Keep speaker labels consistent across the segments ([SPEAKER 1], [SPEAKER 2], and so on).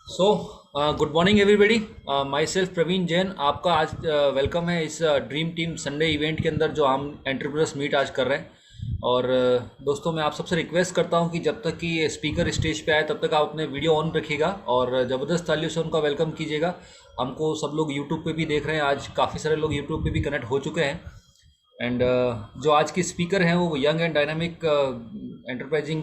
[SPEAKER 1] सो good morning everybody. Myself Praveen Jain आपका आज welcome है इस ड्रीम टीम संडे इवेंट के अंदर जो हम एंटरप्रेन्योर्स मीट आज कर रहे हैं। और दोस्तों मैं आप सबसे रिक्वेस्ट करता हूं कि जब तक कि स्पीकर स्टेज पे आए तब तक आप अपने वीडियो ऑन रखिएगा और ज़बरदस्त तालियों से उनका वेलकम कीजिएगा। हमको सब लोग यूट्यूब पे भी देख रहे हैं, आज काफ़ी सारे लोग यूट्यूब पे भी कनेक्ट हो चुके हैं। एंड जो आज की स्पीकर हैं वो young and dynamic enterprising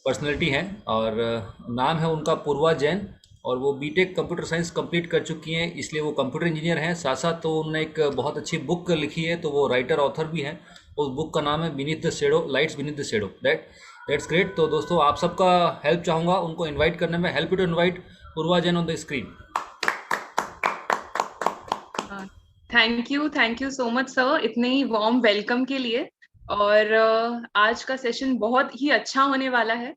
[SPEAKER 1] personality हैं और नाम है उनका पूर्वा जैन। और वो बीटेक कंप्यूटर साइंस कंप्लीट कर चुकी हैं, इसलिए वो कंप्यूटर इंजीनियर हैं। साथ साथ तो उन्होंने एक बहुत अच्छी बुक लिखी है, तो वो राइटर ऑथर भी हैं। उस बुक का नाम है beneath the shadow, lights beneath the shadow. That's great. तो दोस्तों आप सबका हेल्प चाहूँगा उनको इन्वाइट करने में। Help to invite Purva Jain on the screen.
[SPEAKER 2] Thank you so much sir, इतने ही वार्म वेलकम के लिए। और आज का सेशन बहुत ही अच्छा होने वाला है।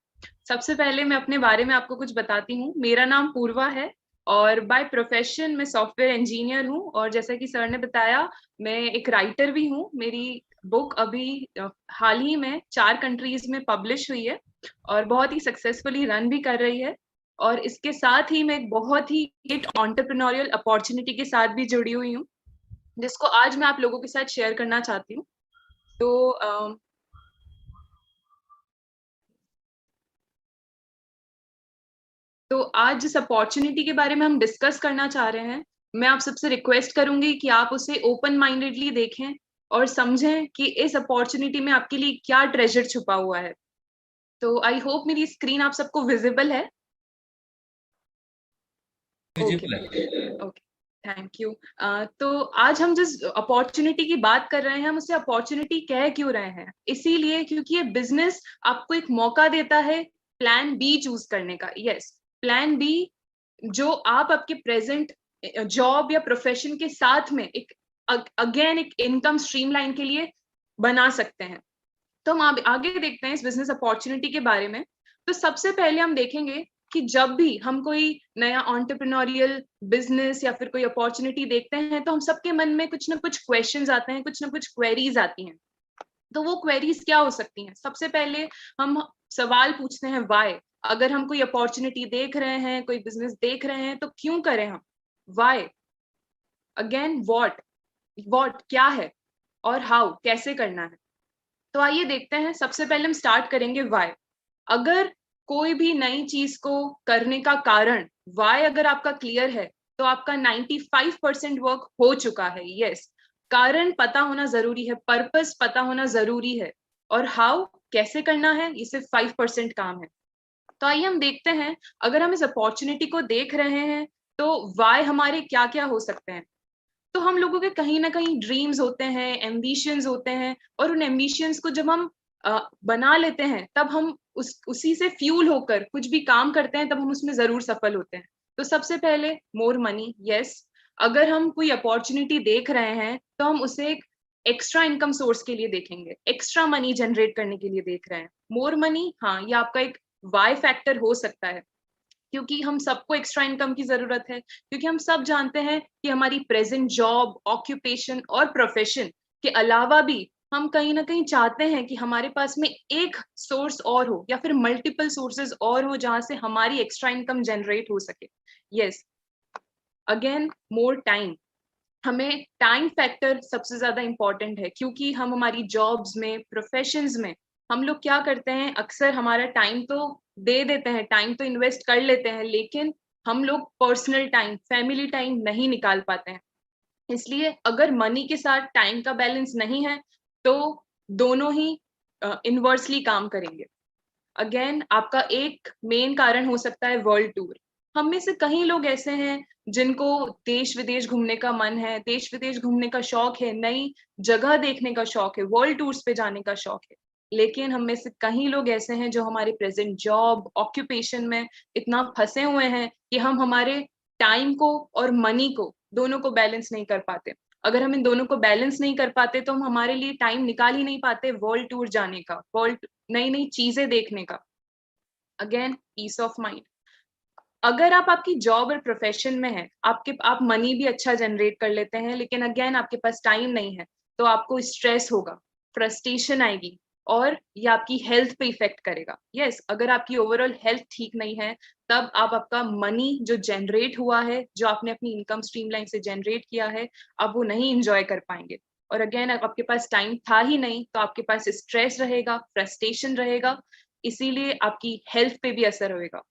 [SPEAKER 2] सबसे पहले मैं अपने बारे में आपको कुछ बताती हूँ। मेरा नाम पूर्वा है और बाय प्रोफेशन मैं सॉफ्टवेयर इंजीनियर हूँ। और जैसा कि सर ने बताया, मैं एक राइटर भी हूँ। मेरी बुक अभी हाल ही में 4 कंट्रीज में पब्लिश हुई है और बहुत ही सक्सेसफुली रन भी कर रही है। और इसके साथ ही मैं एक बहुत ही एक एंटरप्रेन्योरियल अपॉर्चुनिटी के साथ भी जुड़ी हुई हूँ, जिसको आज मैं आप लोगों के साथ शेयर करना चाहती हूँ। तो आज जिस अपॉर्चुनिटी के बारे में हम डिस्कस करना चाह रहे हैं, मैं आप सबसे रिक्वेस्ट करूंगी कि आप उसे ओपन माइंडेडली देखें और समझें कि इस अपॉर्चुनिटी में आपके लिए क्या ट्रेजर छुपा हुआ है। तो आई होप मेरी स्क्रीन आप सबको विजिबल है। ओके,
[SPEAKER 1] विजिबल है।
[SPEAKER 2] Okay, thank you. तो आज हम जिस अपॉर्चुनिटी की बात कर रहे हैं, हम उसे अपॉर्चुनिटी कह क्यों रहे हैं? इसीलिए क्योंकि ये बिजनेस आपको एक मौका देता है प्लान बी चूज करने का। यस, प्लान बी, जो आप आपके प्रेजेंट जॉब या प्रोफेशन के साथ में एक अगेन एक इनकम स्ट्रीमलाइन के लिए बना सकते हैं। तो हम आगे देखते हैं इस बिजनेस अपॉर्चुनिटी के बारे में। तो सबसे पहले हम देखेंगे कि जब भी हम कोई नया एंटरप्रेन्योरियल बिजनेस या फिर कोई अपॉर्चुनिटी देखते हैं, तो हम सबके मन में कुछ ना कुछ क्वेश्चंस आते हैं, कुछ ना कुछ क्वेरीज आती हैं। तो वो क्वेरीज क्या हो सकती हैं? सबसे पहले हम सवाल पूछते हैं वाई। अगर हम कोई अपॉर्चुनिटी देख रहे हैं, कोई बिजनेस देख रहे हैं, तो क्यों करें हम? वाई। अगेन व्हाट क्या है? और हाउ कैसे करना है? तो आइए देखते हैं। सबसे पहले हम स्टार्ट करेंगे वाई। अगर कोई भी नई चीज को करने का कारण वाई अगर आपका क्लियर है, तो आपका 95% वर्क हो चुका है। यस, कारण पता होना जरूरी है, पर्पस पता होना जरूरी है, और हाउ कैसे करना है ये सिर्फ 5% काम है। तो आइए हम देखते हैं, अगर हम इस अपॉर्चुनिटी को देख रहे हैं, तो वाई हमारे क्या क्या हो सकते हैं। तो हम लोगों के कहीं ना कहीं ड्रीम्स होते हैं, एम्बिशंस होते हैं, और उन एम्बिशंस को जब हम बना लेते हैं, तब हम उसी से फ्यूल होकर कुछ भी काम करते हैं, तब हम उसमें जरूर सफल होते हैं। तो सबसे पहले मोर मनी। यस, अगर हम कोई अपॉर्चुनिटी देख रहे हैं, तो हम उसे एक एक्स्ट्रा इनकम सोर्स के लिए देखेंगे, एक्स्ट्रा मनी जनरेट करने के लिए देख रहे हैं। मोर मनी, हाँ, ये आपका एक वाई फैक्टर हो सकता है, क्योंकि हम सबको एक्स्ट्रा इनकम की जरूरत है। क्योंकि हम सब जानते हैं कि हमारी प्रेजेंट जॉब, ऑक्यूपेशन और प्रोफेशन के अलावा भी हम कहीं ना कहीं चाहते हैं कि हमारे पास में एक सोर्स और हो, या फिर मल्टीपल सोर्सेज और हो, जहां से हमारी एक्स्ट्रा इनकम जनरेट हो सके। Yes, again more time. हमें टाइम फैक्टर सबसे ज्यादा इंपॉर्टेंट है, क्योंकि हम हमारी जॉब्स में, प्रोफेशंस में, हम लोग क्या करते हैं, अक्सर हमारा टाइम तो दे देते हैं, टाइम तो इन्वेस्ट कर लेते हैं, लेकिन हम लोग पर्सनल टाइम, फैमिली टाइम नहीं निकाल पाते हैं। इसलिए अगर मनी के साथ टाइम का बैलेंस नहीं है, तो दोनों ही इनवर्सली काम करेंगे। अगेन आपका एक मेन कारण हो सकता है वर्ल्ड टूर। हम में से कई लोग ऐसे हैं जिनको देश विदेश घूमने का मन है, देश विदेश घूमने का शौक है, नई जगह देखने का शौक है, वर्ल्ड टूर्स पे जाने का शौक है। लेकिन हम में से कई लोग ऐसे हैं जो हमारे प्रेजेंट जॉब, ऑक्यूपेशन में इतना फंसे हुए हैं कि हम हमारे टाइम को और मनी को, दोनों को बैलेंस नहीं कर पाते। अगर हम इन दोनों को बैलेंस नहीं कर पाते, तो हम हमारे लिए टाइम निकाल ही नहीं पाते वर्ल्ड टूर जाने का, वर्ल्ड नई नई चीजें देखने का। Again peace of mind. अगर आप आपकी जॉब और प्रोफेशन में हैं, आप मनी भी अच्छा जनरेट कर लेते हैं, लेकिन अगेन आपके पास टाइम नहीं है, तो आपको स्ट्रेस होगा, फ्रस्ट्रेशन आएगी, और ये आपकी हेल्थ पे इफेक्ट करेगा। यस, अगर आपकी ओवरऑल हेल्थ ठीक नहीं है, तब आप आपका मनी जो जनरेट हुआ है, जो आपने अपनी इनकम स्ट्रीम लाइन से जनरेट किया है, आप वो नहीं इंजॉय कर पाएंगे। और अगेन, आपके पास टाइम था ही नहीं, तो आपके पास स्ट्रेस रहेगा, फ्रस्ट्रेशन रहेगा, इसीलिए आपकी हेल्थ पे भी असर होगा।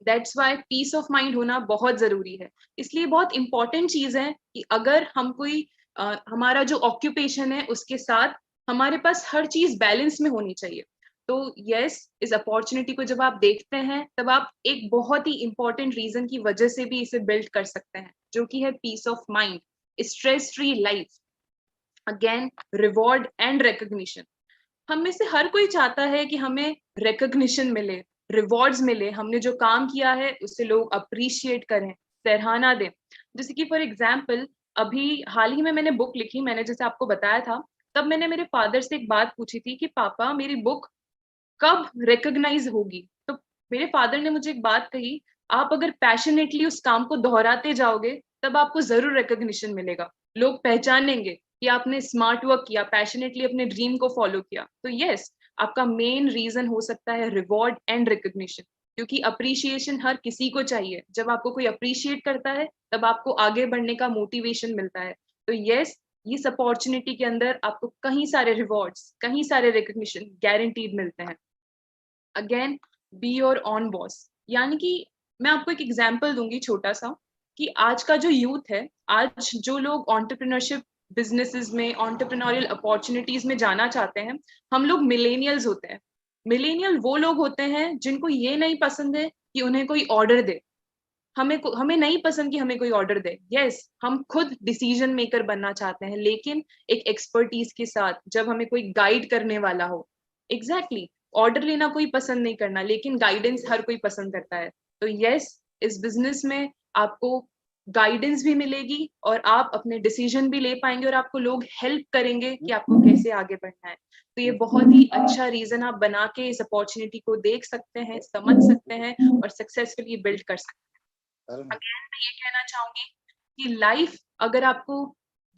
[SPEAKER 2] That's why peace of mind होना बहुत जरूरी है। इसलिए बहुत इंपॉर्टेंट चीज है कि अगर हम कोई हमारा जो ऑक्यूपेशन है उसके साथ हमारे पास हर चीज बैलेंस में होनी चाहिए। तो यस, इस अपॉर्चुनिटी को जब आप देखते हैं, तब आप एक बहुत ही इंपॉर्टेंट रीजन की वजह से भी इसे बिल्ड कर सकते हैं, जो कि है peace of mind, stress free life, again reward and recognition. हम में से हर कोई चाहता है कि हमें रिकग्निशन मिले, रिवॉर्ड्स मिले, हमने जो काम किया है उससे लोग अप्रिशिएट करें, सराहना दें। जैसे कि फॉर एग्जाम्पल, अभी हाल ही में मैंने बुक लिखी, मैंने जैसे आपको बताया था, तब मैंने मेरे फादर से एक बात पूछी थी कि पापा, मेरी बुक कब रिकॉग्नाइज होगी? तो मेरे फादर ने मुझे एक बात कही, आप अगर पैशनेटली उस काम को दोहराते जाओगे, तब आपको जरूर रिकॉग्निशन मिलेगा, लोग पहचानेंगे कि आपने स्मार्ट वर्क किया, पैशनेटली अपने ड्रीम को फॉलो किया। तो यस, आपका मेन रीजन हो सकता है रिवॉर्ड एंड रिकॉग्निशन, क्योंकि अप्रिशिएशन हर किसी को चाहिए। जब आपको कोई अप्रिशिएट करता है, तब आपको आगे बढ़ने का मोटिवेशन मिलता है। तो यस, इस अपॉर्चुनिटी के अंदर आपको कहीं सारे रिवॉर्ड्स, कहीं सारे रिकॉग्निशन गारंटीड मिलते हैं। Again, be your on boss, यानी कि मैं आपको एक एग्जांपल दूंगी छोटा सा, कि आज का जो यूथ है, आज जो लोग एंटरप्रेन्योरशिप बिजनेसेस में, एंटरप्रेन्योरियल अपॉर्चुनिटीज में जाना चाहते हैं, हम लोग मिलेनियल्स होते हैं। मिलेनियल वो लोग होते हैं जिनको ये नहीं पसंद है कि उन्हें कोई ऑर्डर दे, हमें नहीं पसंद कि हमें कोई ऑर्डर दे। यस, हम खुद डिसीजन मेकर बनना चाहते हैं, लेकिन एक एक्सपर्टीज के साथ, जब हमें कोई गाइड करने वाला हो। एग्जैक्टली, ऑर्डर लेना कोई पसंद नहीं करना, लेकिन गाइडेंस हर कोई पसंद करता है। तो यस, इस बिजनेस में आपको गाइडेंस भी मिलेगी, और आप अपने डिसीजन भी ले पाएंगे, और आपको लोग हेल्प करेंगे कि आपको कैसे आगे बढ़ना है। तो ये बहुत ही अच्छा रीजन आप बना के इस अपॉर्चुनिटी को देख सकते हैं, समझ सकते हैं, और सक्सेसफुली बिल्ड कर सकते हैं। अगेन, मैं ये कहना चाहूंगी कि लाइफ अगर आपको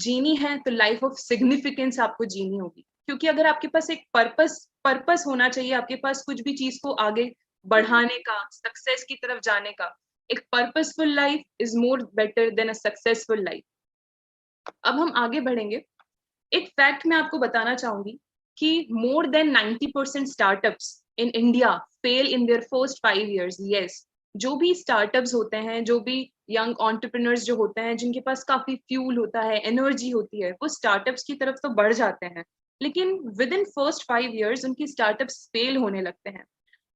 [SPEAKER 2] जीनी है, तो लाइफ ऑफ सिग्निफिकेंस आपको जीनी होगी, क्योंकि अगर आपके पास एक पर्पस होना चाहिए, आपके पास कुछ भी चीज को आगे बढ़ाने का, सक्सेस की तरफ जाने का, एक purposeful life is more better than a successful life. अब हम आगे बढ़ेंगे। एक फैक्ट मैं आपको बताना चाहूंगी कि more than 90% startups in India fail in their first 5 years। Yes, जो भी स्टार्टअप्स होते हैं, जो भी यंग एंटरप्रेन्योर्स जो होते हैं, जिनके पास काफी फ्यूल होता है, एनर्जी होती है, वो स्टार्टअप्स की तरफ तो बढ़ जाते हैं, लेकिन विद इन फर्स्ट 5 years उनकी स्टार्टअप्स फेल होने लगते हैं।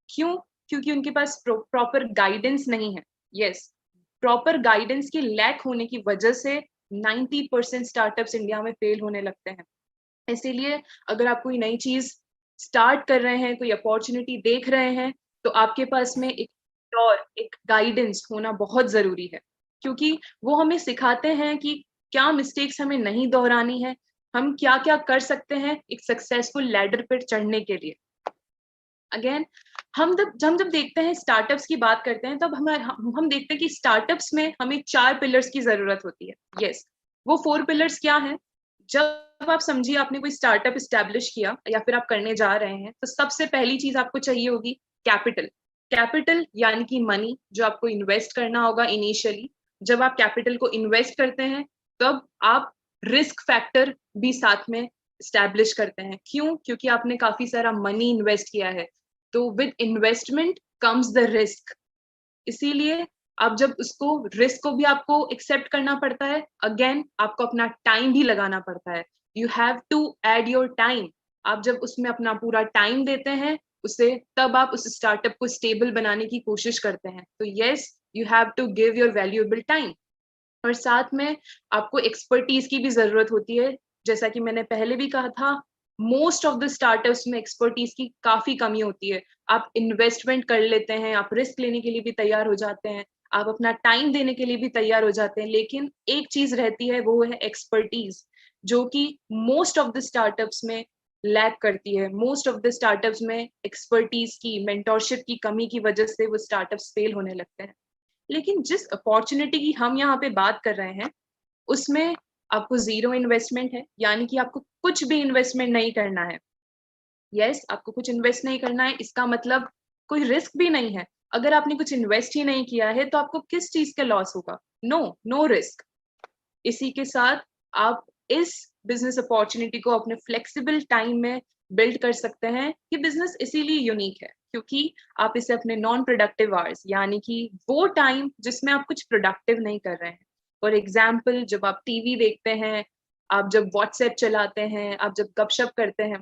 [SPEAKER 2] क्यों? क्योंकि उनके पास प्रॉपर गाइडेंस नहीं है। यस, प्रॉपर गाइडेंस की लैक होने की वजह से 90% स्टार्टअप्स इंडिया में फेल होने लगते हैं। इसीलिए अगर आप कोई नई चीज स्टार्ट कर रहे हैं, कोई अपॉर्चुनिटी देख रहे हैं, तो आपके पास में एक गाइडेंस होना बहुत जरूरी है, क्योंकि वो हमें सिखाते हैं कि क्या मिस्टेक्स हमें नहीं दोहरानी है, हम क्या क्या कर सकते हैं एक सक्सेसफुल लैडर पर चढ़ने के लिए। अगेन, हम जब देखते हैं, स्टार्टअप्स की बात करते हैं, तब हम देखते हैं कि स्टार्टअप्स में हमें 4 पिलर्स की जरूरत होती है। यस, वो 4 पिलर्स क्या है? जब आप समझिए आपने कोई स्टार्टअप स्टैब्लिश किया, या फिर आप करने जा रहे हैं, तो सबसे पहली चीज आपको चाहिए होगी कैपिटल। कैपिटल यानी कि मनी, जो आपको इन्वेस्ट करना होगा इनिशियली। जब आप कैपिटल को इन्वेस्ट करते हैं, तब आप रिस्क फैक्टर भी साथ में स्टैब्लिश करते हैं। क्यों? क्योंकि आपने काफी सारा मनी इन्वेस्ट किया है, तो with investment comes the risk. इसीलिए आप जब उसको, रिस्क को भी आपको एक्सेप्ट करना पड़ता है, अगेन आपको अपना टाइम भी लगाना पड़ता है। You have to add your time. आप जब उसमें अपना पूरा टाइम देते हैं उसे, तब आप उस स्टार्टअप को स्टेबल बनाने की कोशिश करते हैं। तो yes, you have to give your valuable time. और साथ में आपको एक्सपर्टीज की भी जरूरत होती है। जैसा कि मैंने पहले भी कहा था, मोस्ट ऑफ द स्टार्टअप्स में एक्सपर्टीज की काफी कमी होती है। आप इन्वेस्टमेंट कर लेते हैं, आप रिस्क लेने के लिए भी तैयार हो जाते हैं, आप अपना टाइम देने के लिए भी तैयार हो जाते हैं, लेकिन एक चीज रहती है, वो है एक्सपर्टीज, जो कि मोस्ट ऑफ द स्टार्टअप्स में लैक करती है। मोस्ट ऑफ द स्टार्टअप्स में एक्सपर्टीज की, मेंटोरशिप की कमी की वजह से वो स्टार्टअप्स फेल होने लगते हैं। लेकिन जिस अपॉर्चुनिटी की हम यहाँ पे बात कर रहे हैं, उसमें आपको जीरो इन्वेस्टमेंट है, यानी कि आपको कुछ भी इन्वेस्टमेंट नहीं करना है। यस, आपको कुछ इन्वेस्ट नहीं करना है, इसका मतलब कोई रिस्क भी नहीं है। अगर आपने कुछ इन्वेस्ट ही नहीं किया है तो आपको किस चीज का लॉस होगा? No, no risk. इसी के साथ आप इस बिजनेस अपॉर्चुनिटी को अपने फ्लेक्सिबल टाइम में बिल्ड कर सकते हैं। ये बिजनेस इसीलिए यूनिक है क्योंकि आप इसे अपने नॉन प्रोडक्टिव आवर्स, यानी कि वो टाइम जिसमें आप कुछ प्रोडक्टिव नहीं कर रहे हैं, फॉर एग्जाम्पल जब आप टीवी देखते हैं, आप जब व्हाट्सएप चलाते हैं, आप जब गपशप करते हैं,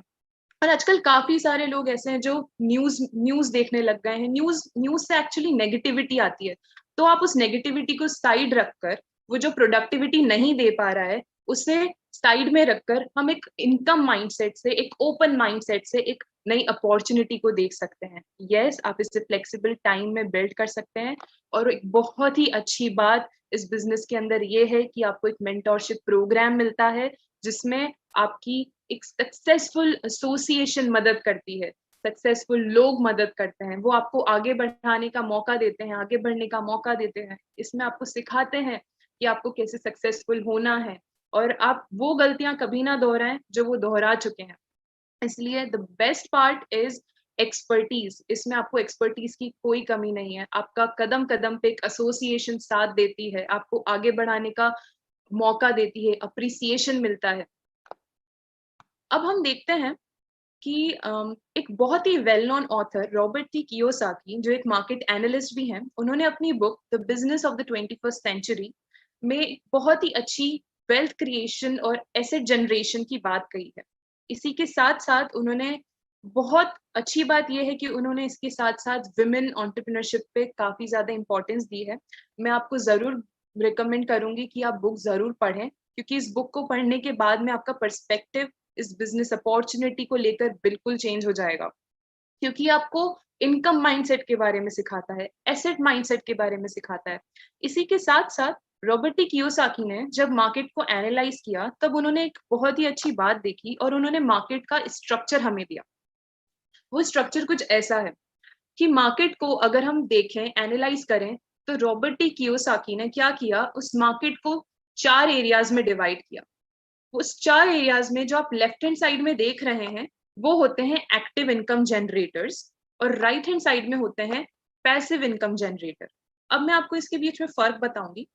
[SPEAKER 2] और आजकल काफी सारे लोग ऐसे हैं जो न्यूज न्यूज देखने लग गए हैं। न्यूज न्यूज से एक्चुअली नेगेटिविटी आती है, तो आप उस नेगेटिविटी को साइड रखकर, वो जो प्रोडक्टिविटी नहीं दे पा रहा है उसे साइड में रखकर, हम एक इनकम माइंडसेट से, एक ओपन माइंडसेट से एक नई अपॉर्चुनिटी को देख सकते हैं। यस, आप इसे फ्लेक्सिबल टाइम में बिल्ड कर सकते हैं। और एक बहुत ही अच्छी बात इस बिजनेस के अंदर ये है कि आपको एक मेंटोरशिप प्रोग्राम मिलता है जिसमें आपकी एक सक्सेसफुल एसोसिएशन मदद करती है, सक्सेसफुल लोग मदद करते हैं, वो आपको आगे बढ़ाने का मौका देते हैं, आगे बढ़ने का मौका देते हैं। इसमें आपको सिखाते हैं कि आपको कैसे सक्सेसफुल होना है और आप वो गलतियां कभी ना दोहराएं जो वो दोहरा चुके हैं। इसलिए the best part is expertise. इसमें आपको एक्सपर्टीज की कोई कमी नहीं है। आपका कदम कदम पे एक एसोसिएशन साथ देती है, आपको आगे बढ़ाने का मौका देती है, अप्रिसिएशन मिलता है। अब हम देखते हैं कि एक बहुत ही well known author Robert T Kiyosaki, जो एक मार्केट एनालिस्ट भी हैं, उन्होंने अपनी book the business of the 21st century में बहुत ही अच्छी वेल्थ क्रिएशन और एसेट जनरेशन की बात कही है। इसी के साथ साथ उन्होंने, बहुत अच्छी बात यह है कि उन्होंने इसके साथ साथ विमेन एंटरप्रेन्योरशिप पे काफी ज्यादा इंपॉर्टेंस दी है। मैं आपको जरूर रिकमेंड करूंगी कि आप बुक जरूर पढ़ें, क्योंकि इस बुक को पढ़ने के बाद में आपका पर्सपेक्टिव इस बिजनेस अपॉर्चुनिटी को लेकर बिल्कुल चेंज हो जाएगा। क्योंकि आपको इनकम माइंडसेट के बारे में सिखाता है, एसेट माइंडसेट के बारे में सिखाता है। इसी के साथ साथ रॉबर्ट टी कियोसाकी ने जब मार्केट को एनालाइज किया, तब उन्होंने एक बहुत ही अच्छी बात देखी और उन्होंने मार्केट का स्ट्रक्चर हमें दिया। वो स्ट्रक्चर कुछ ऐसा है कि मार्केट को अगर हम देखें, एनालाइज करें, तो रॉबर्ट टी कियोसाकी ने क्या किया, उस मार्केट को 4 एरियाज में डिवाइड किया। उस 4 एरियाज में जो आप लेफ्ट हैंड साइड में देख रहे हैं वो होते हैं एक्टिव इनकम जनरेटर्स, और राइट हैंड साइड में होते हैं पैसिव इनकम जनरेटर। अब मैं आपको इसके बीच में फर्क बताऊंगी।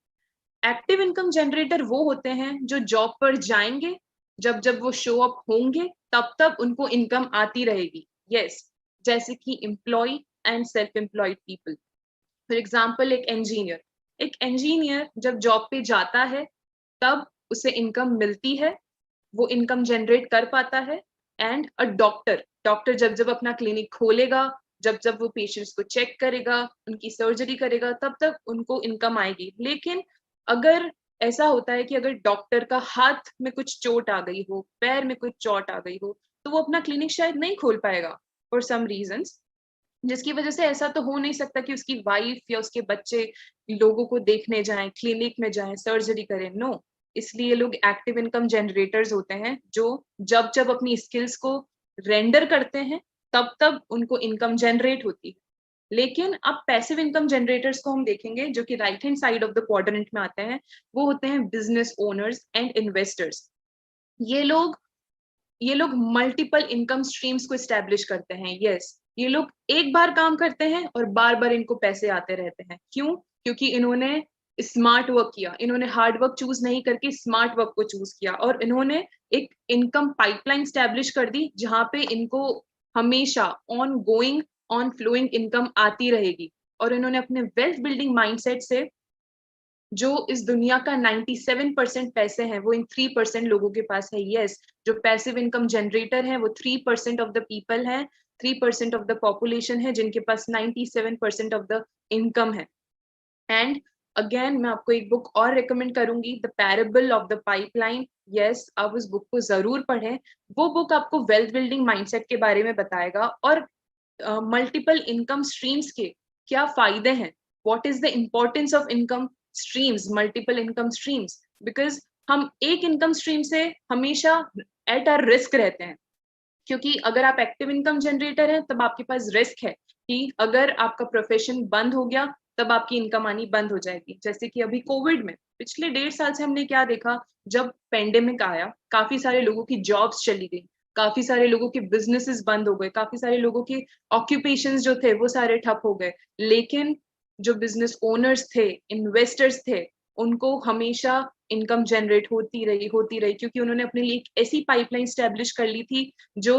[SPEAKER 2] एक्टिव इनकम जनरेटर वो होते हैं जो जॉब पर जाएंगे, जब जब वो शो अप होंगे तब तब उनको इनकम आती रहेगी। यस, जैसे कि employ and self employed people. For example एक इंजीनियर जब जॉब पे जाता है तब उसे इनकम मिलती है, वो इनकम जनरेट कर पाता है। एंड अ डॉक्टर जब जब अपना क्लिनिक खोलेगा, जब जब वो पेशेंट्स को चेक करेगा, उनकी सर्जरी करेगा, तब तक उनको इनकम आएगी। लेकिन अगर ऐसा होता है कि अगर डॉक्टर का हाथ में कुछ चोट आ गई हो, पैर में कुछ चोट आ गई हो, तो वो अपना क्लिनिक शायद नहीं खोल पाएगा फॉर सम रीजंस, जिसकी वजह से ऐसा तो हो नहीं सकता कि उसकी वाइफ या उसके बच्चे लोगों को देखने जाएं, क्लिनिक में जाएं, सर्जरी करें। नो, इसलिए लोग एक्टिव इनकम जनरेटर्स होते हैं जो जब जब अपनी स्किल्स को रेंडर करते हैं तब तब उनको इनकम जनरेट होती है। लेकिन अब पैसिव इनकम जनरेटर्स को हम देखेंगे जो कि right hand side of the quadrant में आते हैं। वो होते हैं बिजनेस ओनर्स एंड इन्वेस्टर्स। ये लोग ये लोग मल्टीपल इनकम स्ट्रीम्स को स्टैब्लिश करते हैं। यस, ये लोग एक बार काम करते हैं और बार बार इनको पैसे आते रहते हैं। क्यों? क्योंकि इन्होंने स्मार्ट वर्क किया, इन्होंने हार्ड वर्क चूज नहीं करके स्मार्ट वर्क को चूज किया, और इन्होंने एक इनकम पाइपलाइन स्टैब्लिश कर दी जहां पे इनको हमेशा ongoing, on flowing income आती रहेगी। और इन्होंने अपने वेल्थ बिल्डिंग माइंडसेट से, जो इस दुनिया का 97% पैसे हैं वो इन 3% लोगों के पास है। यस, जो पैसिव इनकम जनरेटर है वो 3% ऑफ द पीपल है, 3% ऑफ द पॉपुलेशन है जिनके पास 97% ऑफ द इनकम है। एंड अगेन मैं आपको एक बुक और रिकमेंड करूंगी, the parable of the pipeline. Yes, आप उस बुक को जरूर पढ़ें। वो बुक आपको वेल्थ बिल्डिंग माइंडसेट के बारे में बताएगा और मल्टीपल इनकम स्ट्रीम्स के क्या फायदे हैं, what is the importance of income streams, multiple income streams. Because हम एक इनकम स्ट्रीम से हमेशा एट अ रिस्क रहते हैं, क्योंकि अगर आप एक्टिव इनकम जनरेटर हैं तब आपके पास रिस्क है कि अगर आपका प्रोफेशन बंद हो गया तब आपकी इनकम आनी बंद हो जाएगी। जैसे कि अभी कोविड में पिछले 1.5 साल से हमने क्या देखा, जब पेंडेमिक आया काफी सारे लोगों की जॉब्स चली गई, काफी सारे लोगों के बिजनेसेस बंद हो गए, काफी सारे लोगों के ऑक्यूपेशंस जो थे वो सारे ठप हो गए। लेकिन जो बिजनेस ओनर्स थे, इन्वेस्टर्स थे, उनको हमेशा इनकम जनरेट होती रही, क्योंकि उन्होंने अपने लिए एक ऐसी पाइपलाइन स्टैब्लिश कर ली थी जो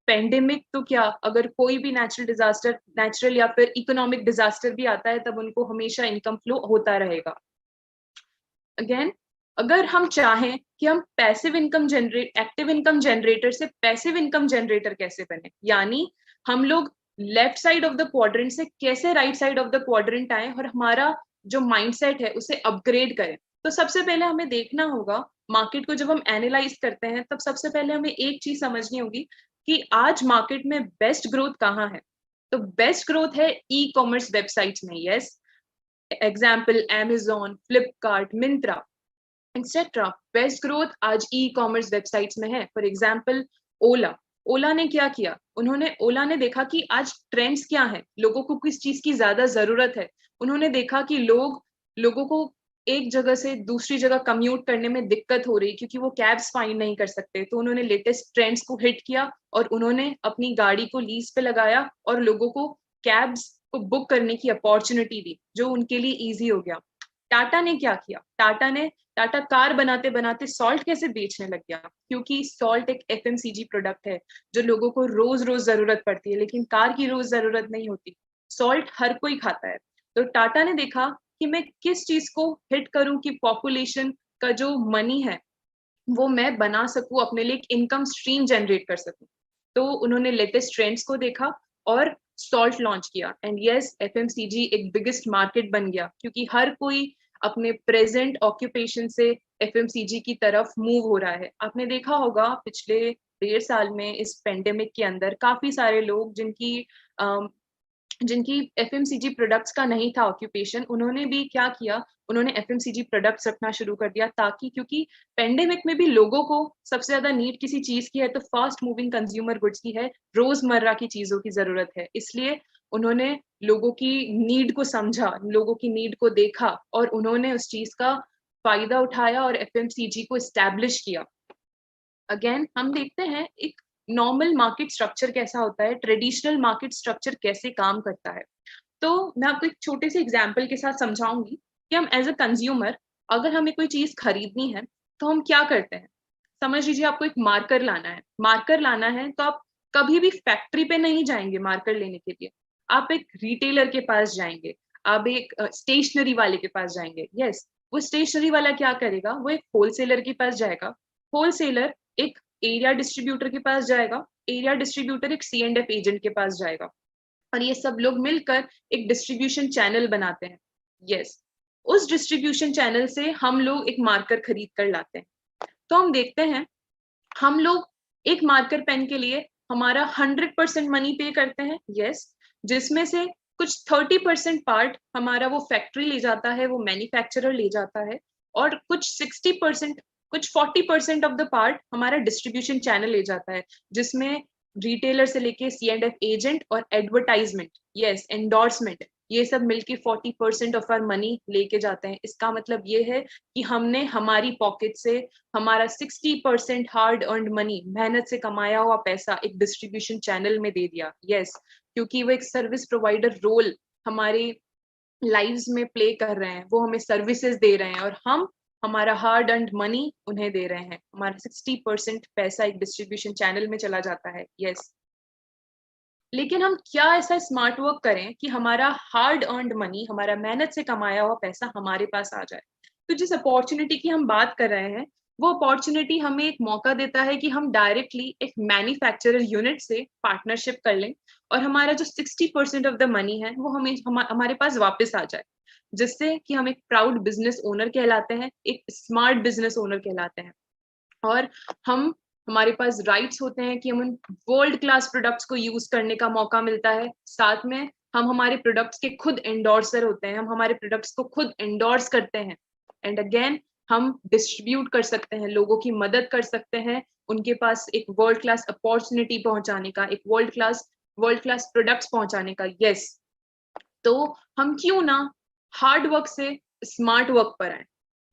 [SPEAKER 2] पेंडेमिक तो क्या, अगर कोई भी नेचुरल या फिर इकोनॉमिक डिजास्टर भी आता है तब उनको हमेशा इनकम फ्लो होता रहेगा। अगेन, अगर हम चाहें कि हम एक्टिव इनकम जनरेटर से पैसिव इनकम जनरेटर कैसे बने, यानी हम लोग left side of the quadrant से कैसे right side of the quadrant आए और हमारा जो माइंडसेट है उसे अपग्रेड करें, तो सबसे पहले हमें देखना होगा, मार्केट को जब हम एनालाइज करते हैं तब सबसे पहले हमें एक चीज समझनी होगी कि आज मार्केट में बेस्ट ग्रोथ कहाँ है। तो बेस्ट ग्रोथ है ई कॉमर्स वेबसाइट्स में। Yes, example Amazon, Flipkart, Myntra etcetera. Best growth आज ई कॉमर्स वेबसाइट्स में है। फॉर एग्जाम्पल ओला, ओला ने क्या किया, ओला ने देखा कि आज ट्रेंड्स क्या है, लोगों को किस चीज की ज्यादा जरूरत है। उन्होंने देखा कि लोगों को एक जगह से दूसरी जगह कम्यूट करने में दिक्कत हो रही, क्योंकि वो कैब्स फाइंड नहीं कर सकते, तो उन्होंने लेटेस्ट ट्रेंड्स को हिट किया और उन्होंने अपनी गाड़ी को लीज पे लगाया और लोगों को कैब्स को बुक करने की अपॉर्चुनिटी दी, जो उनके लिए इजी हो गया। टाटा ने क्या किया, टाटा कार बनाते बनाते सॉल्ट कैसे बेचने लग गया, क्योंकि सॉल्ट एक एफएमसीजी प्रोडक्ट है जो लोगों को रोज रोज जरूरत पड़ती है, लेकिन कार की रोज जरूरत नहीं होती। सॉल्ट हर कोई खाता है, तो टाटा ने देखा कि मैं किस चीज को हिट करूं कि पॉपुलेशन का जो मनी है वो मैं बना सकूं, अपने लिए एक इनकम स्ट्रीम जनरेट कर सकूं। तो उन्होंने लेटेस्ट ट्रेंड्स को देखा और सॉल्ट लॉन्च किया। एंड यस, एफएमसीजी एक बिगेस्ट मार्केट बन गया, क्योंकि हर कोई अपने प्रेजेंट ऑक्यूपेशन से एफएमसीजी की तरफ मूव हो रहा है। आपने देखा होगा पिछले 1.5 साल में इस पेंडेमिक के अंदर काफी सारे लोग जिनकी एफएमसीजी प्रोडक्ट्स का नहीं था ऑक्यूपेशन, उन्होंने भी क्या किया, उन्होंने एफएमसीजी प्रोडक्ट्स रखना शुरू कर दिया, ताकि क्योंकि पेंडेमिक में भी लोगों को सबसे ज्यादा नीड किसी चीज की है तो फास्ट मूविंग कंज्यूमर गुड्स की है, रोजमर्रा की चीजों की जरूरत है। इसलिए उन्होंने लोगों की नीड को समझा, लोगों की नीड को देखा और उन्होंने उस चीज का फायदा उठाया और एफएमसीजी को एस्टैब्लिश किया। अगेन, हम देखते हैं एक नॉर्मल मार्केट स्ट्रक्चर कैसा होता है, ट्रेडिशनल मार्केट स्ट्रक्चर कैसे काम करता है। तो मैं आपको एक छोटे से एग्जाम्पल के साथ समझाऊंगी कि हम एज अ कंज्यूमर, अगर हमें कोई चीज खरीदनी है तो हम क्या करते हैं। समझ लीजिए आपको एक मार्कर लाना है तो आप कभी भी फैक्ट्री पे नहीं जाएंगे मार्कर लेने के लिए, आप एक रिटेलर के पास जाएंगे, आप एक स्टेशनरी वाले के पास जाएंगे। यस, वो स्टेशनरी वाला क्या करेगा, वो एक होलसेलर के पास जाएगा, होलसेलर एक एरिया डिस्ट्रीब्यूटर के पास जाएगा, एरिया डिस्ट्रीब्यूटर एक C&F एजेंट के पास जाएगा, और ये सब लोग मिलकर एक डिस्ट्रीब्यूशन चैनल बनाते हैं। यस, उस डिस्ट्रीब्यूशन चैनल से हम लोग एक मार्कर खरीद कर लाते हैं। तो हम देखते हैं, हम लोग एक मार्कर पेन के लिए हमारा 100% मनी पे करते हैं। यस, जिसमें से कुछ 30% पार्ट हमारा वो फैक्ट्री ले जाता है, वो मैन्युफैक्चरर ले जाता है, और कुछ 60%, कुछ 40% ऑफ द पार्ट हमारा डिस्ट्रीब्यूशन चैनल ले जाता है, जिसमें रिटेलर से लेके C&F एजेंट और एडवर्टाइजमेंट, यस, एंडोर्समेंट, ये सब मिलके 40% ऑफ आर मनी लेके जाते हैं। इसका मतलब ये है कि हमने हमारी पॉकेट से हमारा 60% हार्ड अर्नड मनी, मेहनत से कमाया हुआ पैसा एक डिस्ट्रीब्यूशन चैनल में दे दिया। यस, क्योंकि वो एक सर्विस प्रोवाइडर रोल हमारे लाइव्स में प्ले कर रहे हैं, वो हमें सर्विसेज दे रहे हैं और हम हमारा हार्ड अर्नड मनी उन्हें दे रहे हैं। हमारा 60% पैसा एक डिस्ट्रीब्यूशन चैनल में चला जाता है। यस, लेकिन हम क्या ऐसा स्मार्ट वर्क करें कि हमारा हार्ड अर्नड मनी, हमारा मेहनत से कमाया हुआ पैसा हमारे पास आ जाए। तो जिस अपॉर्चुनिटी की हम बात कर रहे हैं, वो अपॉर्चुनिटी हमें एक मौका देता है कि हम डायरेक्टली एक मैन्युफैक्चरर यूनिट से पार्टनरशिप कर लें और हमारा जो 60% ऑफ द मनी है वो हमारे पास वापस आ जाए, जिससे कि हम एक प्राउड बिजनेस ओनर कहलाते हैं, एक स्मार्ट बिजनेस ओनर कहलाते हैं। और हम हमारे पास राइट्स होते हैं कि हम उन वर्ल्ड क्लास प्रोडक्ट्स को यूज करने का मौका मिलता है। साथ में हम हमारे प्रोडक्ट्स के खुद एंडोर्सर होते हैं, हम हमारे प्रोडक्ट्स को खुद एंडोर्स करते हैं। एंड अगेन, हम डिस्ट्रीब्यूट कर सकते हैं, लोगों की मदद कर सकते हैं, उनके पास एक वर्ल्ड क्लास अपॉर्चुनिटी पहुंचाने का, एक वर्ल्ड क्लास प्रोडक्ट्स पहुंचाने का। यस, तो हम क्यों ना हार्ड वर्क से स्मार्ट वर्क पर आए,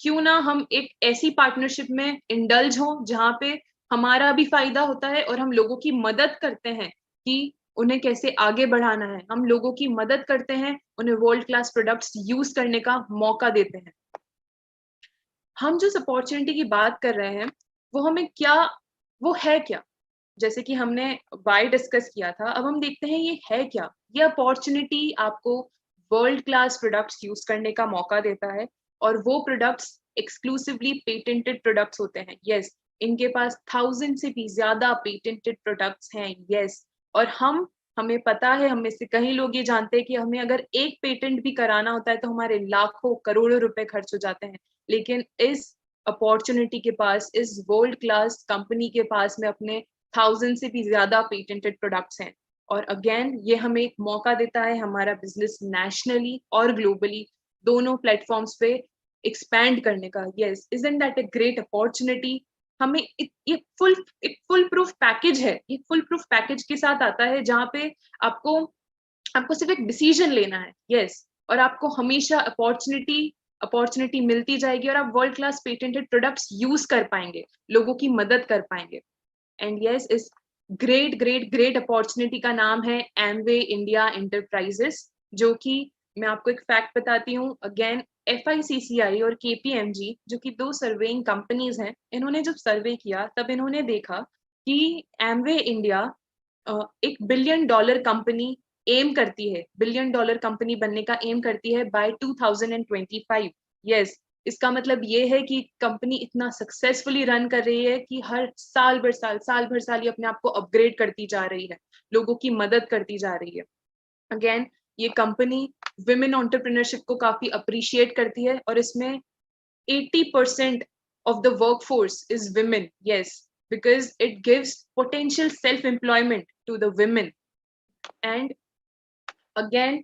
[SPEAKER 2] क्यों ना हम एक ऐसी पार्टनरशिप में इंडल्ज हो जहां पे हमारा भी फायदा होता है और हम लोगों की मदद करते हैं कि उन्हें कैसे आगे बढ़ाना है। हम लोगों की मदद करते हैं, उन्हें वर्ल्ड क्लास प्रोडक्ट्स यूज करने का मौका देते हैं। हम जिस अपॉर्चुनिटी की बात कर रहे हैं वो हमें क्या, वो है क्या? जैसे कि हमने वाई डिस्कस किया था, अब हम देखते हैं ये है क्या। ये अपॉर्चुनिटी आपको वर्ल्ड क्लास प्रोडक्ट्स यूज करने का मौका देता है, और वो प्रोडक्ट्स एक्सक्लूसिवली पेटेंटेड प्रोडक्ट्स होते हैं। यस, इनके पास 1000 से भी ज्यादा पेटेंटेड प्रोडक्ट्स हैं। यस, और हमें पता है, हम में से कई लोग ये जानते हैं कि हमें अगर एक पेटेंट भी कराना होता है तो हमारे लाखों करोड़ों रुपए खर्च हो जाते हैं। लेकिन इस अपॉर्चुनिटी के पास, इस वर्ल्ड क्लास कंपनी के पास में अपने 1000 से भी ज्यादा पेटेंटेड प्रोडक्ट्स हैं। और अगेन ये हमें एक मौका देता है हमारा बिजनेस नेशनली और ग्लोबली दोनों प्लेटफॉर्म्स पे एक्सपैंड करने का। Yes, isn't that a great opportunity? हमें एक फुल प्रूफ पैकेज है, ये फुल प्रूफ पैकेज के साथ आता है जहाँ पे आपको आपको सिर्फ एक डिसीजन लेना है। यस, और आपको हमेशा अपॉर्चुनिटी मिलती जाएगी और आप world class patented products use कर पाएंगे, लोगों की मदद कर पाएंगे। एंड यस, इस ग्रेट ग्रेट ग्रेट अपॉर्चुनिटी का नाम है एमवे इंडिया एंटरप्राइजेस, जो कि मैं आपको एक फैक्ट बताती हूँ। अगेन, FICCI और KPMG, जो कि दो सर्वेइंग कंपनीज हैं, इन्होंने जब सर्वे किया तब इन्होंने देखा कि एमवे इंडिया एक बिलियन डॉलर कंपनी एम करती है, बिलियन डॉलर कंपनी बनने का एम करती है बाय 2025। यस, इसका मतलब ये है कि कंपनी इतना सक्सेसफुली रन कर रही है कि हर साल भर साल ये अपने आप को अपग्रेड करती जा रही है, लोगों की मदद करती जा रही है। अगेन, ये कंपनी विमेन एंटरप्रेन्योरशिप को काफी अप्रिशिएट करती है और इसमें 80% of the workforce is women. Yes, because it gives potential self-employment to the women. And again,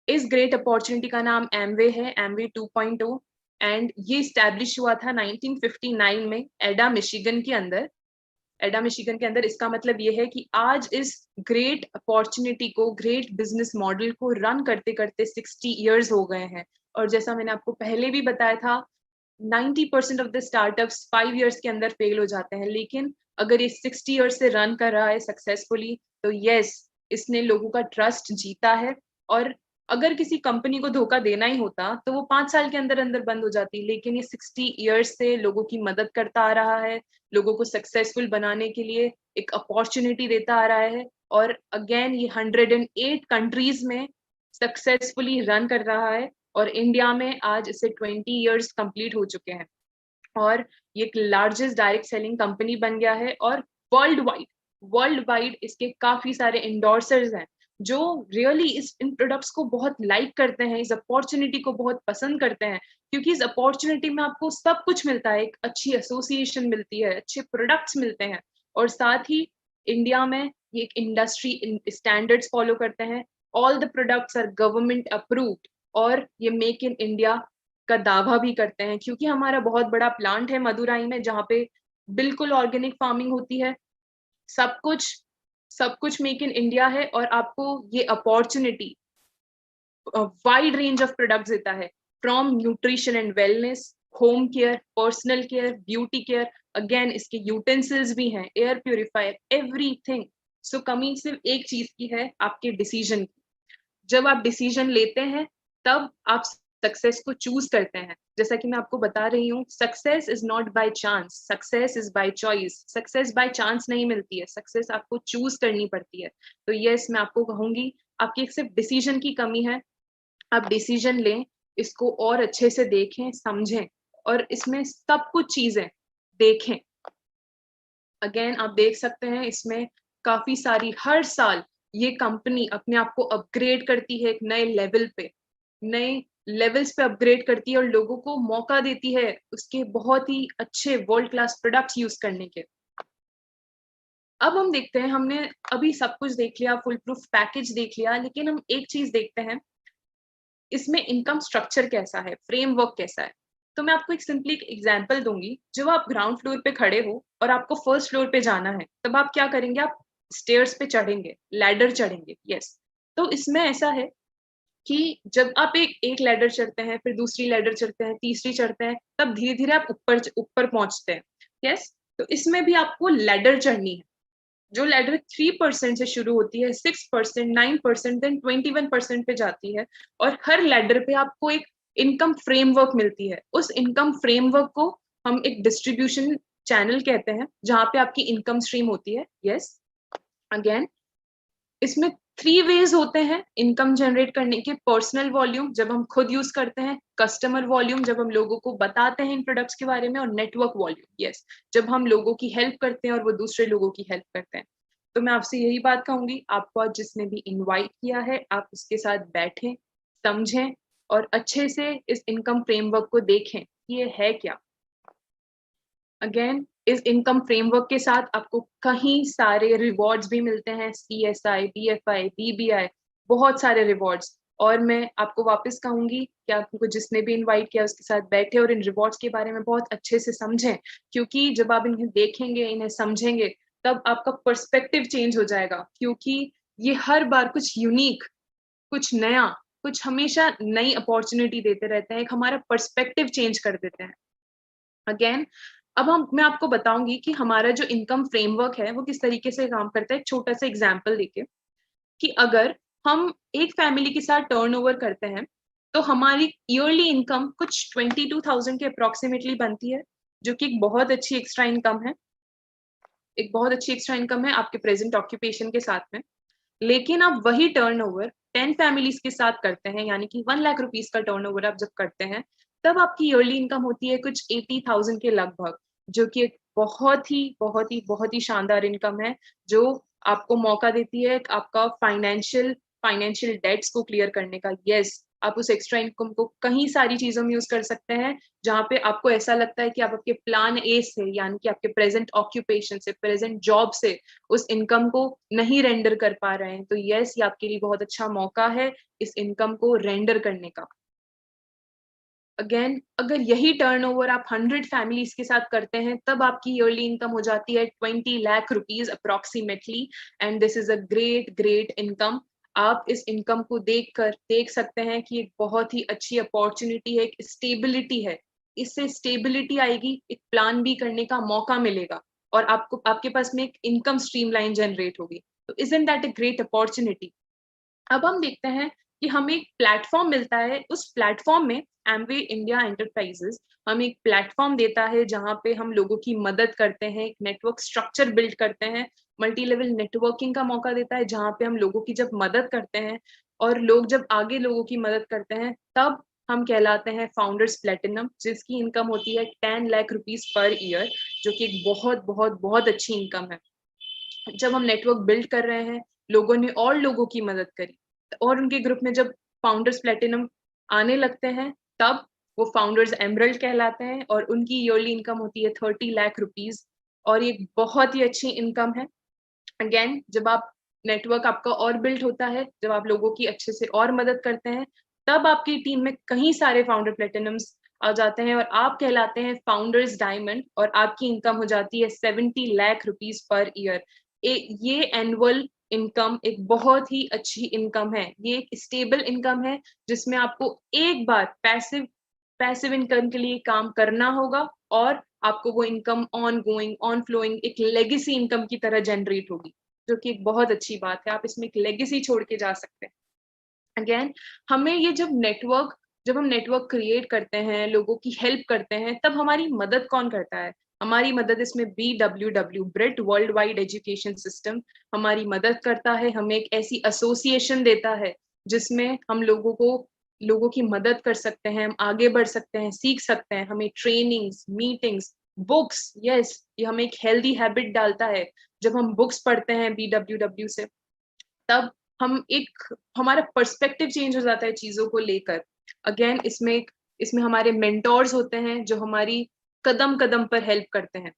[SPEAKER 2] इस ग्रेट अपॉर्चुनिटी का नाम एमवे है, एमवे 2.0। एंड ये स्टैब्लिश हुआ था 1959 में एडा मिशिगन के अंदर। एडा मिशिगन के अंदर, इसका मतलब ये है कि आज इस ग्रेट अपॉर्चुनिटी को, ग्रेट बिजनेस मॉडल को रन करते करते 60 इयर्स हो गए हैं। और जैसा मैंने आपको पहले भी बताया था, 90% ऑफ द स्टार्टअप्स 5 इयर्स के अंदर फेल हो जाते हैं। लेकिन अगर ये 60 इयर्स से रन कर रहा है सक्सेसफुली, तो यस, इसने लोगों का ट्रस्ट जीता है। और अगर किसी कंपनी को धोखा देना ही होता तो वो 5 साल के अंदर अंदर बंद हो जाती, लेकिन ये 60 इयर्स से लोगों की मदद करता आ रहा है, लोगों को सक्सेसफुल बनाने के लिए एक अपॉर्चुनिटी देता आ रहा है। और अगेन, ये 108 कंट्रीज में सक्सेसफुली रन कर रहा है, और इंडिया में आज इसे 20 इयर्स कंप्लीट हो चुके हैं। और ये एक लार्जेस्ट डायरेक्ट सेलिंग कंपनी बन गया है। और वर्ल्ड वाइड इसके काफी सारे इंडोर्सर्स हैं जो रियली इन प्रोडक्ट्स को बहुत लाइक करते हैं, इस अपॉर्चुनिटी को बहुत पसंद करते हैं, क्योंकि इस अपॉर्चुनिटी में आपको सब कुछ मिलता है। एक अच्छी एसोसिएशन मिलती है, अच्छे प्रोडक्ट्स मिलते हैं, और साथ ही इंडिया में ये एक इंडस्ट्री स्टैंडर्ड्स फॉलो करते हैं। All the products are government approved, और ये मेक इन इंडिया का दावा भी करते हैं, क्योंकि हमारा बहुत बड़ा प्लांट है मदुराई में, जहाँ पे बिल्कुल ऑर्गेनिक फार्मिंग होती है। सब कुछ सब कुछ मेक इन इंडिया है, और आपको ये opportunity wide range of products देता है, from nutrition and wellness, home care, personal care, beauty care. Again, इसके यूटेंसिल्स भी हैं, एयर प्योरीफायर, एवरीथिंग। सो कमी सिर्फ एक चीज की है, आपके डिसीजन की। जब आप डिसीजन लेते हैं तब आप सक्सेस को चूज करते हैं। जैसा कि मैं आपको बता रही हूँ, success is not by chance, success is by choice. Success by chance नहीं मिलती है, सक्सेस आपको चूज करनी पड़ती है। तो यस, मैं आपको कहूंगी, आपकी एक सिर्फ डिसीजन की कमी है। आप डिसीजन लें, इसको और अच्छे से देखें, समझें, और इसमें सब कुछ चीजें देखें। अगेन, आप देख सकते हैं इसमें काफी सारी, हर साल ये कंपनी अपने आप को अपग्रेड करती है, एक नए लेवल पे, नए लेवल्स पे अपग्रेड करती है, और लोगों को मौका देती है उसके बहुत ही अच्छे वर्ल्ड क्लास प्रोडक्ट्स यूज करने के। अब हम देखते हैं, हमने अभी सब कुछ देख लिया, फुल प्रूफ पैकेज देख लिया, लेकिन हम एक चीज देखते हैं, इसमें इनकम स्ट्रक्चर कैसा है, फ्रेमवर्क कैसा है। तो मैं आपको एक सिंपली एक एग्जांपल दूंगी। जब आप ग्राउंड फ्लोर पे खड़े हो और आपको फर्स्ट फ्लोर पे जाना है, तब आप क्या करेंगे? आप स्टेयर्स पे चढ़ेंगे, लैडर चढ़ेंगे। यस, तो इसमें ऐसा है कि जब आप एक एक लैडर चढ़ते हैं, फिर दूसरी लैडर चढ़ते हैं, तीसरी चढ़ते हैं, तब धीरे धीरे आप ऊपर ऊपर पहुंचते हैं। यस, तो इसमें भी आपको लैडर चढ़नी है, जो लैडर 3% से शुरू होती है, 6%, 9%, देन 21% पे जाती है, और हर लैडर पे आपको एक इनकम फ्रेमवर्क मिलती है। उस इनकम फ्रेमवर्क को हम एक डिस्ट्रीब्यूशन चैनल कहते हैं, जहां पे आपकी इनकम स्ट्रीम होती है। यस, अगेन इसमें 3 वेज होते हैं इनकम जनरेट करने के। पर्सनल वॉल्यूम, जब हम खुद यूज करते हैं, कस्टमर वॉल्यूम, जब हम लोगों को बताते हैं इन प्रोडक्ट्स के बारे में, और नेटवर्क वॉल्यूम, यस, जब हम लोगों की हेल्प करते हैं और वो दूसरे लोगों की हेल्प करते हैं। तो मैं आपसे यही बात कहूंगी, आपको आज जिसने भी इनवाइट किया है, आप उसके साथ बैठें, समझें और अच्छे से इस इनकम फ्रेमवर्क को देखें कि ये है क्या। अगेन इस इनकम फ्रेमवर्क के साथ आपको कहीं सारे रिवॉर्ड्स भी मिलते हैं, CSI, BFI, BBI, बहुत सारे रिवॉर्ड्स। और मैं आपको वापस कहूंगी कि आपको जिसने भी इनवाइट किया उसके साथ बैठे और इन रिवॉर्ड्स के बारे में बहुत अच्छे से समझें, क्योंकि जब आप इन्हें देखेंगे, इन्हें समझेंगे, तब आपका पर्सपेक्टिव चेंज हो जाएगा। क्योंकि ये हर बार कुछ यूनिक, कुछ नया, कुछ हमेशा नई अपॉर्चुनिटी देते रहते हैं, एक हमारा पर्सपेक्टिव चेंज कर देते हैं। अगेन अब मैं आपको बताऊंगी कि हमारा जो इनकम फ्रेमवर्क है वो किस तरीके से काम करता है, एक छोटा सा एग्जांपल देके। कि अगर हम एक फैमिली के साथ टर्नओवर करते हैं, तो हमारी ईयरली इनकम कुछ 22,000 के अप्रोक्सीमेटली बनती है, जो कि एक बहुत अच्छी एक्स्ट्रा इनकम है, एक बहुत अच्छी एक्स्ट्रा इनकम है आपके प्रेजेंट ऑक्यूपेशन के साथ में। लेकिन आप वही टर्नओवर 10 फैमिलीज के साथ करते हैं, यानी कि 1 लाख रुपीज का टर्नओवर आप जब करते हैं, तब आपकी ईयरली इनकम होती है कुछ 80,000 के लगभग, जो कि एक बहुत ही शानदार इनकम है, जो आपको मौका देती है आपका फाइनेंशियल डेट्स को क्लियर करने का। यस, आप उस एक्स्ट्रा इनकम को कहीं सारी चीजों में यूज कर सकते हैं, जहां पे आपको ऐसा लगता है कि आप आपके प्लान ए से, यानी कि आपके प्रेजेंट ऑक्यूपेशन से, प्रेजेंट जॉब से उस इनकम को नहीं रेंडर कर पा रहे हैं। तो यस, ये आपके लिए बहुत अच्छा मौका है इस इनकम को रेंडर करने का। अगेन अगर यही टर्नओवर आप 100 फैमिलीज के साथ करते हैं, तब आपकी ईयरली इनकम हो जाती है 20 lakh rupees approximately, and this is a great great income. आप इस इनकम को देख सकते हैं कि एक बहुत ही अच्छी अपॉर्चुनिटी है, एक स्टेबिलिटी है। इससे स्टेबिलिटी आएगी, एक प्लान भी करने का मौका मिलेगा, और आपको आपके पास में एक इनकम स्ट्रीमलाइन जनरेट होगी। तो isn't that a great opportunity. अब हम देखते हैं कि हमें एक प्लेटफॉर्म मिलता है, उस प्लेटफॉर्म में एमवे इंडिया एंटरप्राइजेस हमें एक प्लेटफॉर्म देता है, जहां पे हम लोगों की मदद करते हैं, एक नेटवर्क स्ट्रक्चर बिल्ड करते हैं, मल्टी लेवल नेटवर्किंग का मौका देता है, जहां पे हम लोगों की जब मदद करते हैं और लोग जब आगे लोगों की मदद करते हैं, तब हम कहलाते हैं फाउंडर्स प्लेटिनम, जिसकी इनकम होती है 10 लाख रुपीज पर ईयर, जो कि एक बहुत बहुत बहुत अच्छी इनकम है। जब हम नेटवर्क बिल्ड कर रहे हैं, लोगों ने और लोगों की मदद करी, और उनके ग्रुप में जब फाउंडर्स प्लेटिनम आने लगते हैं, तब वो फाउंडर्स एमरल्ड कहलाते हैं, और उनकी ईयरली इनकम होती है 30 लाख रुपीज, और ये बहुत ही अच्छी इनकम है। अगेन जब आप नेटवर्क आपका और बिल्ड होता है, जब आप लोगों की अच्छे से और मदद करते हैं, तब आपकी टीम में कहीं सारे फाउंडर प्लेटिनम्स आ जाते हैं, और आप कहलाते हैं फाउंडर्स डायमंड, और आपकी इनकम हो जाती है 70 लाख रुपीज पर ईयर। ये एनुअल इनकम एक बहुत ही अच्छी इनकम है, ये एक स्टेबल इनकम है, जिसमें आपको एक बार पैसिव पैसिव इनकम के लिए काम करना होगा, और आपको वो income ongoing, on flowing, एक लेगेसी इनकम की तरह जनरेट होगी, जो कि एक बहुत अच्छी बात है। आप इसमें एक लेगेसी छोड़ के जा सकते हैं। अगेन हमें ये जब हम नेटवर्क क्रिएट करते हैं, लोगों की हेल्प करते हैं, तब हमारी मदद कौन करता है? हमारी मदद इसमें BWW, Brit World Wide Education System हमारी मदद करता है, हमें एक ऐसी एसोसिएशन देता है, जिसमें हम लोगों की मदद कर सकते हैं, हम आगे बढ़ सकते हैं, सीख सकते हैं, हमें ट्रेनिंग्स, मीटिंग्स, बुक्स, यस, ये हमें एक हेल्दी हैबिट डालता है। जब हम बुक्स पढ़ते हैं BWW से, तब हम एक हमारा पर्सपेक्टिव चेंज हो जाता है चीजों को लेकर। अगेन इसमें हमारे मेंटोर्स होते हैं, जो हमारी कदम कदम पर हेल्प करते हैं।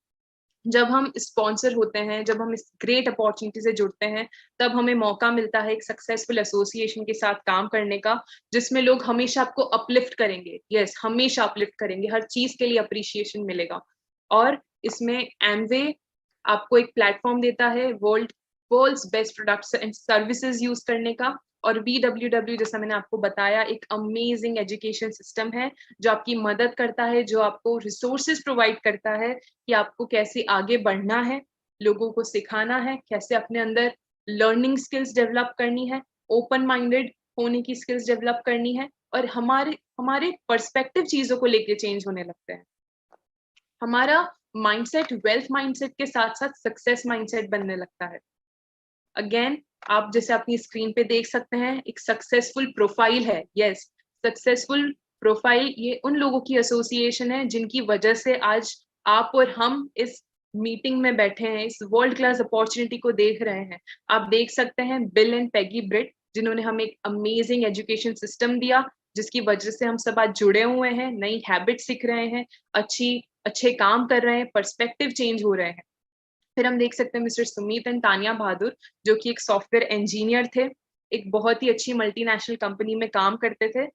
[SPEAKER 2] जब हम स्पॉन्सर होते हैं, जब हम इस ग्रेट अपॉर्चुनिटी से जुड़ते हैं, तब हमें मौका मिलता है एक सक्सेसफुल एसोसिएशन के साथ काम करने का, जिसमें लोग हमेशा आपको अपलिफ्ट करेंगे। यस, हमेशा अपलिफ्ट करेंगे, हर चीज के लिए अप्रिशिएशन मिलेगा। और इसमें एमवे आपको एक प्लेटफॉर्म देता है world's best products and services use करने का, और BWW जैसा मैंने आपको बताया एक अमेजिंग एजुकेशन सिस्टम है जो आपकी मदद करता है, जो आपको रिसोर्सेज प्रोवाइड करता है कि आपको कैसे आगे बढ़ना है, लोगों को सिखाना है, कैसे अपने अंदर लर्निंग स्किल्स डेवलप करनी है, ओपन माइंडेड होने की स्किल्स डेवलप करनी है, और हमारे हमारे पर्सपेक्टिव चीजों को लेके चेंज होने लगते हैं। हमारा माइंडसेट वेल्थ माइंडसेट के साथ साथ सक्सेस माइंडसेट बनने लगता है। अगेन आप जैसे अपनी स्क्रीन पे देख सकते हैं एक सक्सेसफुल प्रोफाइल है। यस, सक्सेसफुल प्रोफाइल ये उन लोगों की एसोसिएशन है जिनकी वजह से आज आप और हम इस मीटिंग में बैठे हैं, इस वर्ल्ड क्लास अपॉर्चुनिटी को देख रहे हैं। आप देख सकते हैं बिल एंड पैगी ब्रिट, जिन्होंने हमें एक अमेजिंग एजुकेशन सिस्टम दिया, जिसकी वजह से हम सब आज जुड़े हुए हैं, नई हैबिट सीख रहे हैं, अच्छे काम कर रहे हैं, पर्सपेक्टिव चेंज हो रहे हैं। फिर हम देख सकते हैं मिस्टर सुमीत एंड तानिया बहादुर, जो कि एक सॉफ्टवेयर इंजीनियर थे, एक बहुत ही अच्छी मल्टीनेशनल कंपनी में काम करते थे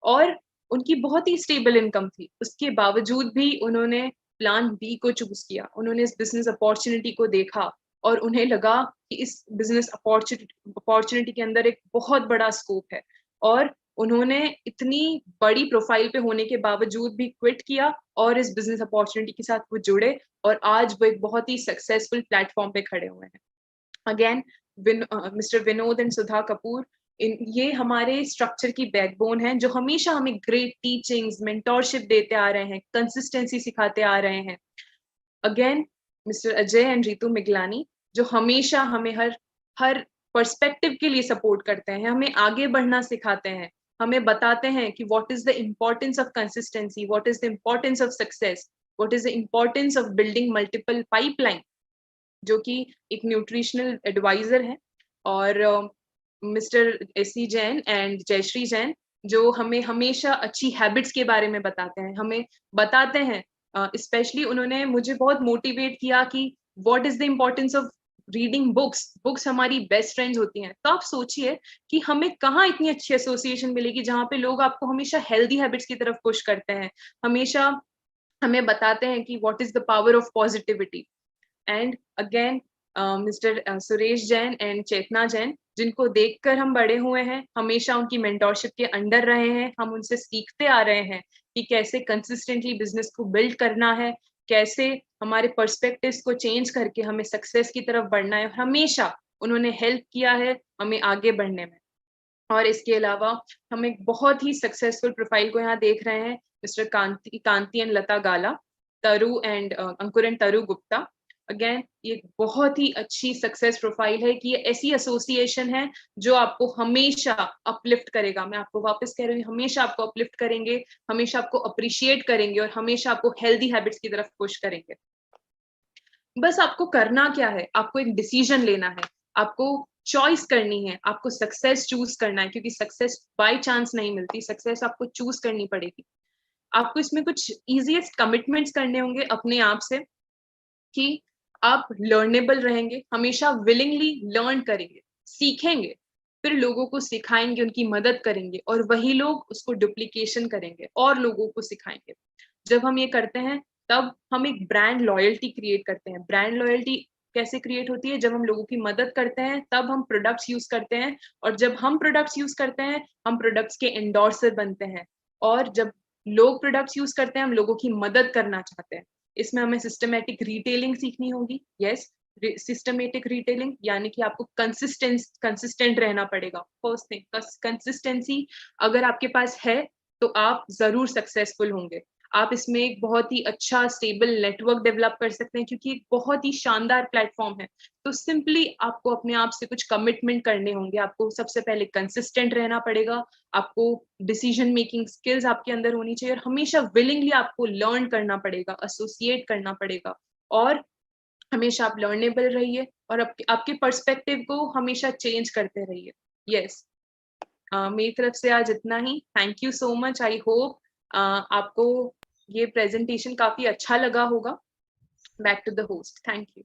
[SPEAKER 2] और उनकी बहुत ही स्टेबल इनकम थी। उसके बावजूद भी उन्होंने प्लान बी को चूज किया। उन्होंने इस बिजनेस अपॉर्चुनिटी को देखा और उन्हें लगा कि इस बिजनेस अपॉर्चुनिटी के अंदर एक बहुत बड़ा स्कोप है, और उन्होंने इतनी बड़ी प्रोफाइल पे होने के बावजूद भी क्विट किया और इस बिजनेस अपॉर्चुनिटी के साथ वो जुड़े, और आज वो एक बहुत ही सक्सेसफुल प्लेटफॉर्म पे खड़े हुए हैं। अगेन मिस्टर विनोद एंड सुधा कपूर, ये हमारे स्ट्रक्चर की बैकबोन है, जो हमेशा हमें ग्रेट टीचिंग्स, मेंटोरशिप देते आ रहे हैं, कंसिस्टेंसी सिखाते आ रहे हैं। Again mister Ajay and Ritu Miglani, जो हमेशा हमें हर पर्सपेक्टिव के लिए सपोर्ट करते हैं, हमें आगे बढ़ना सिखाते हैं, हमें बताते हैं कि what is the importance of consistency, what is the importance of success, what is the importance of building multiple pipeline, जो कि एक न्यूट्रिशनल एडवाइजर है। और mister AC Jain and Jayashree Jain, जो हमें हमेशा अच्छी हैबिट्स के बारे में बताते हैं, हमें बताते हैं, स्पेशली उन्होंने मुझे बहुत मोटिवेट किया कि what is the importance of reading books. Books हमारी बेस्ट फ्रेंड्स होती हैं। तो आप सोचिए कि हमें कहाँ इतनी अच्छी एसोसिएशन मिलेगी जहाँ पे लोग आपको हमेशा हेल्दी हैबिट्स की तरफ पुश करते हैं, हमेशा हमें बताते हैं कि what is the power of positivity. And again mister Suresh Jain and Chetna Jain, जिनको देखकर हम बड़े हुए हैं, हमेशा उनकी मेंटोरशिप के अंडर रहे हैं, हम उनसे सीखते आ रहे हैं कि कैसे कंसिस्टेंटली बिजनेस को बिल्ड करना है, कैसे हमारे पर्सपेक्टिव्स को चेंज करके हमें सक्सेस की तरफ बढ़ना है। हमेशा उन्होंने हेल्प किया है हमें आगे बढ़ने में। और इसके अलावा हम एक बहुत ही सक्सेसफुल प्रोफाइल को यहाँ देख रहे हैं, मिस्टर कांति एंड लता गाला, तरु एंड अंकुर एंड तरु गुप्ता। अगेन ये बहुत ही अच्छी सक्सेस प्रोफाइल है कि ये ऐसी एसोसिएशन है जो आपको हमेशा अपलिफ्ट करेगा। मैं आपको वापस कह रही हूँ, हमेशा आपको अपलिफ्ट करेंगे, हमेशा आपको अप्रिशिएट करेंगे और हमेशा आपको हेल्दी हैबिट्स की तरफ पुश करेंगे। बस आपको करना क्या है, आपको एक डिसीजन लेना है, आपको चॉइस करनी है, आपको सक्सेस चूज करना है, क्योंकि सक्सेस बाय चांस नहीं मिलती, सक्सेस आपको चूज करनी पड़ेगी। आपको इसमें कुछ इजीएस्ट कमिटमेंट्स करने होंगे अपने आप से कि आप लर्नेबल रहेंगे, हमेशा विलिंगली लर्न करेंगे, सीखेंगे, फिर लोगों को सिखाएंगे, उनकी मदद करेंगे, और वही लोग उसको डुप्लीकेशन करेंगे और लोगों को सिखाएंगे। जब हम ये करते हैं तब हम एक ब्रांड लॉयल्टी क्रिएट करते हैं। ब्रांड लॉयल्टी कैसे क्रिएट होती है? जब हम लोगों की मदद करते हैं तब हम प्रोडक्ट्स यूज करते हैं, और जब हम प्रोडक्ट्स यूज करते हैं हम प्रोडक्ट्स के एंडोर्सर बनते हैं, और जब लोग प्रोडक्ट्स यूज करते हैं हम लोगों की मदद करना चाहते हैं। इसमें हमें सिस्टमेटिक रिटेलिंग सीखनी होगी। यस, सिस्टमेटिक रिटेलिंग यानी कि आपको कंसिस्टेंट रहना पड़ेगा। फर्स्ट थिंग कंसिस्टेंसी अगर आपके पास है तो आप जरूर सक्सेसफुल होंगे। आप इसमें एक बहुत ही अच्छा स्टेबल नेटवर्क डेवलप कर सकते हैं, क्योंकि एक बहुत ही शानदार प्लेटफॉर्म है। तो सिंपली आपको अपने आप से कुछ कमिटमेंट करने होंगे। आपको सबसे पहले कंसिस्टेंट रहना पड़ेगा, आपको डिसीजन मेकिंग स्किल्स आपके अंदर होनी चाहिए, और हमेशा विलिंगली आपको लर्न करना पड़ेगा, एसोसिएट करना पड़ेगा, और हमेशा आप लर्नेबल रहिए और आपके पर्सपेक्टिव को हमेशा चेंज करते रहिए। यस, मेरी तरफ से आज इतना ही। Thank you so much. I hope आपको ये प्रेजेंटेशन काफी अच्छा लगा होगा। Back to the host. Thank you.